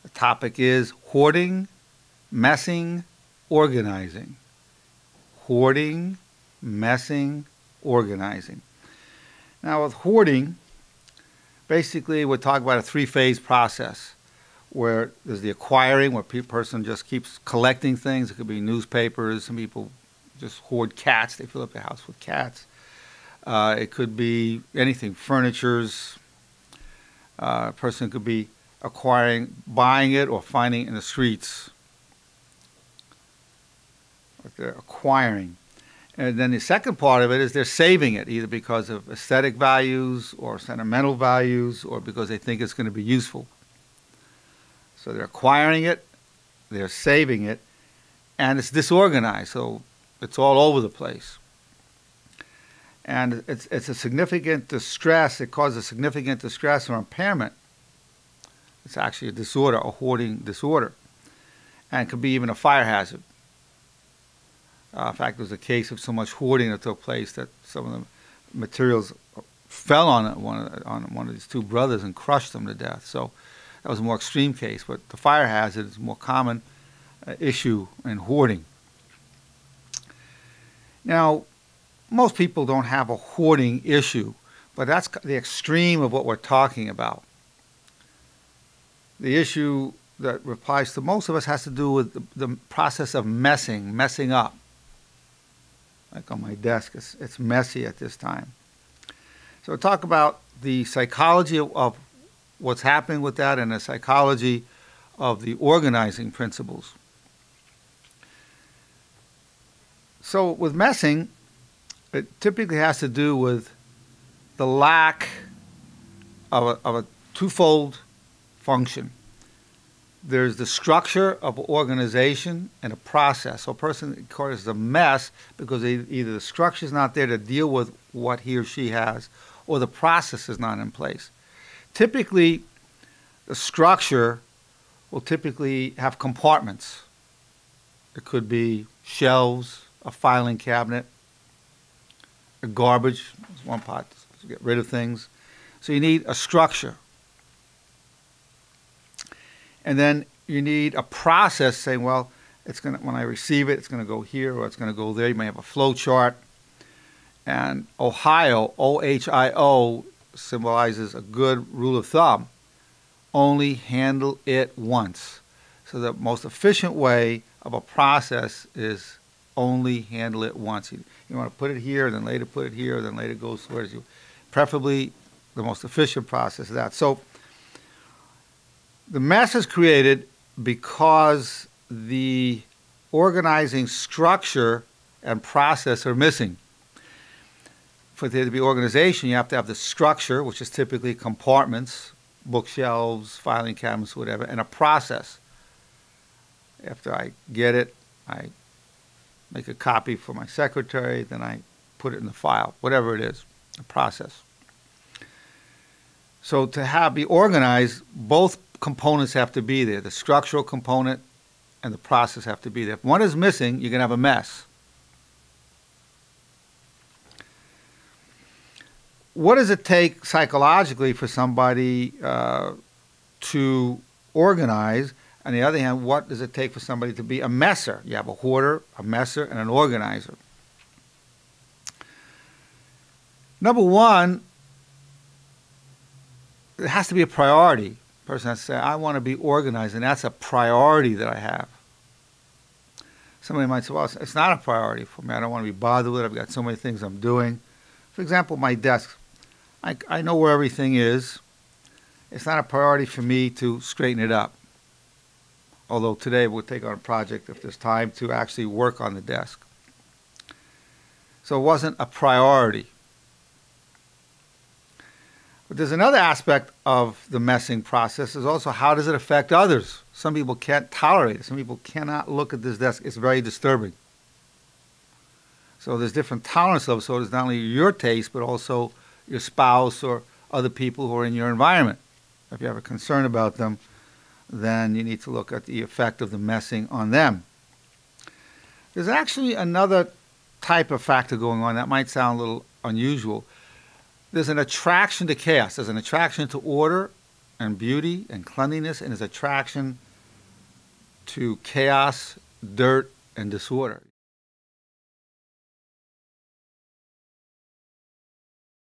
The topic is hoarding, messing, organizing. Hoarding, messing, organizing. Now with hoarding, basically we're talking about a three-phase process where there's the acquiring, where a person just keeps collecting things. It could be newspapers. Some people just hoard cats. They fill up their house with cats. It could be anything, furnitures. A person could be acquiring, buying it, or finding it in the streets. But they're acquiring. And then the second part of it is they're saving it, either because of aesthetic values or sentimental values or because they think it's going to be useful. So they're acquiring it, they're saving it, and it's disorganized, so it's all over the place. And it's a significant distress. It causes significant distress or impairment. It's actually a disorder, a hoarding disorder. And it could be even a fire hazard. In fact, there was a case of so much hoarding that took place that some of the materials fell on one of these two brothers and crushed them to death. So that was a more extreme case. But the fire hazard is a more common issue in hoarding. Now, most people don't have a hoarding issue, but that's the extreme of what we're talking about. The issue that applies to most of us has to do with the process of messing up. Like on my desk, it's messy at this time. So we'll talk about the psychology of what's happening with that and the psychology of the organizing principles. So with messing, it typically has to do with the lack of a twofold function. There's the structure of organization and a process. So a person causes a mess because either the structure is not there to deal with what he or she has, or the process is not in place. Typically, the structure will typically have compartments. It could be shelves, a filing cabinet, a garbage, is one part to get rid of things. So you need a structure. And then you need a process saying, well, it's going to, when I receive it, it's going to go here or it's going to go there. You may have a flow chart. And Ohio, O-H-I-O, symbolizes a good rule of thumb. Only handle it once. So the most efficient way of a process is only handle it once. You want to put it here, then later put it here, then later goes towards you. Preferably the most efficient process is that. So the mess is created because the organizing structure and process are missing. For there to be organization, you have to have the structure, which is typically compartments, bookshelves, filing cabinets, whatever, and a process. After I get it, I make a copy for my secretary, then I put it in the file, whatever it is, a process. So to be organized, both components have to be there. The structural component and the process have to be there. If one is missing, you're going to have a mess. What does it take psychologically for somebody to organize? On the other hand, what does it take for somebody to be a messer? You have a hoarder, a messer, and an organizer. Number one, it has to be a priority. The person has to say, I want to be organized, and that's a priority that I have. Somebody might say, well, it's not a priority for me. I don't want to be bothered with it. I've got so many things I'm doing. For example, my desk. I know where everything is. It's not a priority for me to straighten it up. Although today we'll take on a project if there's time to actually work on the desk. So it wasn't a priority. But there's another aspect of the messing process is also how does it affect others? Some people can't tolerate it. Some people cannot look at this desk. It's very disturbing. So there's different tolerance levels. So it's not only your taste, but also your spouse or other people who are in your environment. If you have a concern about them, then you need to look at the effect of the messing on them. There's actually another type of factor going on that might sound a little unusual. There's an attraction to chaos. There's an attraction to order and beauty and cleanliness and his attraction to chaos, dirt, and disorder.